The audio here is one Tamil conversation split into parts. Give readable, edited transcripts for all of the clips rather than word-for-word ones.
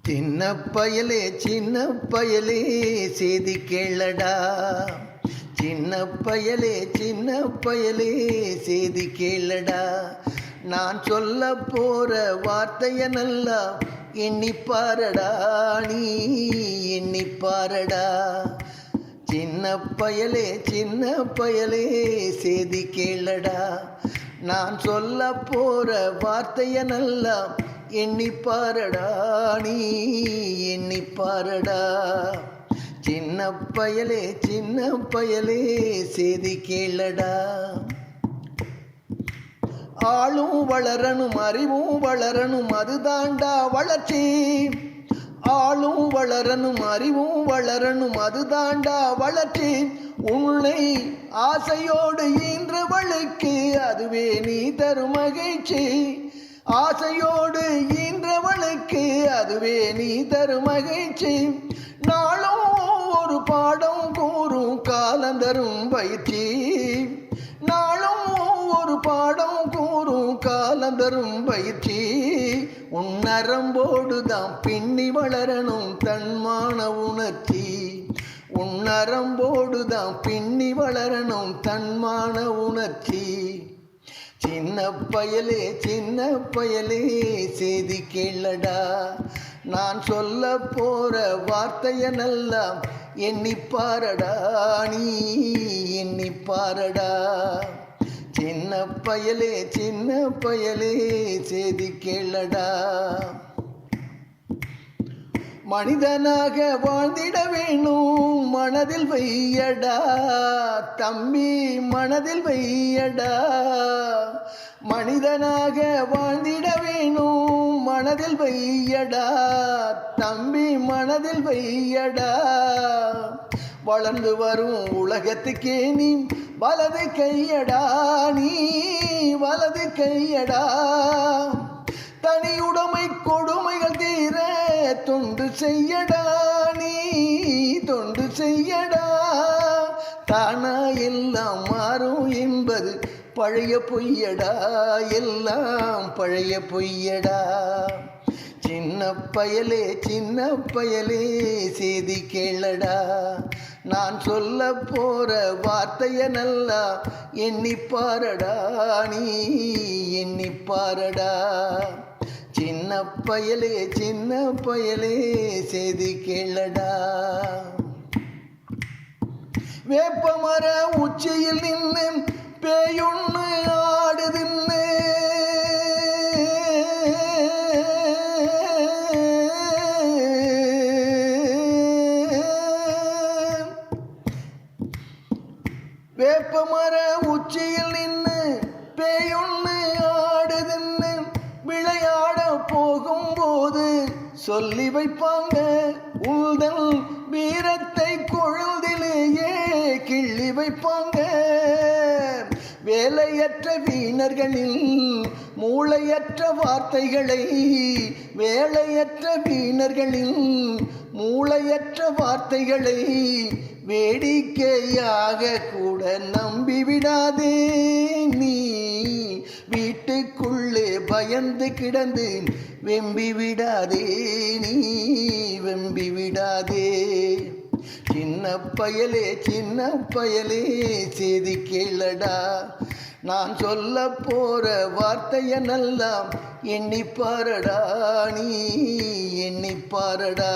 சின்ன பயலே செய்தி கேளடா. சின்ன பயலே செய்தி கேளடா. நான் சொல்ல போற வார்த்தைய நல்லா எண்ணிப்பாரடா, நீ எண்ணிப்பாரடா. சின்ன பயலே செய்தி கேளடா. நான் சொல்ல போற வார்த்தைய நல்லா எண்ணிப்பாரடா, நீ எண்ணிப்பாரடா. சின்ன பயலே செய்தி கேளடா. ஆளும் வளரணும், அறிவும் வளரணும், அதுதாண்டா வளர்ச்சி. ஆளும் வளரணும், அறிவும் வளரணும், அதுதாண்டா வளர்ச்சி. உன்னை ஆசையோடு ஈன்றவளுக்கு அதுவே நீ தரும் மகிழ்ச்சி. ஆசையோடு ஈன்றவளுக்கு அதுவே நீ தரும் மகிழ்ச்சி. நாளும் ஒரு பாடம் கூறும் காலம் தரும் பயிற்சி. நாளும் ஒரு பாடம் கூறும் காலம் தரும் பயிற்சி. உன் நரம்போடுதான் பின்னி வளரணும் தன்மான உணர்ச்சி. உன் நரம்போடுதான் பின்னி வளரணும் தன்மான உணர்ச்சி. சின்ன பயலே செய்தி கேளடா. நான் சொல்ல போற வார்த்தைய நல்லா எண்ணிப்பாரடா, நீ எண்ணிப்பாரடா. சின்ன பயலே செய்தி கேளடா. மனிதனாக வாழ்ந்திட வேணும் மனதில் வையடா தம்பி, மனதில் வையடா. மனிதனாக வாழ்ந்திட வேணும் மனதில் வையடா தம்பி, மனதில் வையடா. வளர்ந்து வரும் உலகத்துக்கே நீ வலது கையடா, நீ வலது கையடா. தனியுடைமை கொடுமைகள் தீர தொண்டு செய்யடா, நீ தொண்டு செய்யடா. தானா எல்லாம் மாறும் என்பது பழைய பொய்யடா, எல்லாம் பழைய பொய்யடா. சின்ன பயலே செய்தி கேளடா. நான் சொல்ல போற வார்த்தைய நல்லா எண்ணிப்பாரடா, நீ எண்ணிப்பாரடா. சின்ன பயலே செய்தி கேளடா. வேப்பமர உச்சியில் நின்று பேயொன்னு ஆடுதின்னு. வேப்பமர உச்சியில் நின்று பேயொன்னு ஆடுதின்னு. விளையாட போகும்போது சொல்லி வைப்பாங்க உள்தல் வீரத்தை கொழுதிலேயே கிள்ளி வைப்பாங்க. வேலையற்ற வீணர்களில் மூளையற்ற வார்த்தைகளை, வேலையற்ற வீணர்களில் மூளையற்ற வார்த்தைகளை வேடிக்கையாக கூட நம்பிவிடாதே. நீ வீட்டுக்குள்ளே பயந்து கிடந்து வெம்பி விடாதே, நீ வெம்பி விடாதே. சின்ன பயலே செய்தி கேளடா. நான் சொல்ல போற வார்த்தைய நல்லா எண்ணிப்பாரடா, நீ எண்ணிப்பாரடா.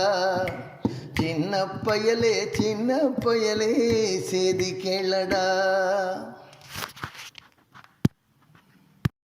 சின்ன பயலே செய்தி கேளடா.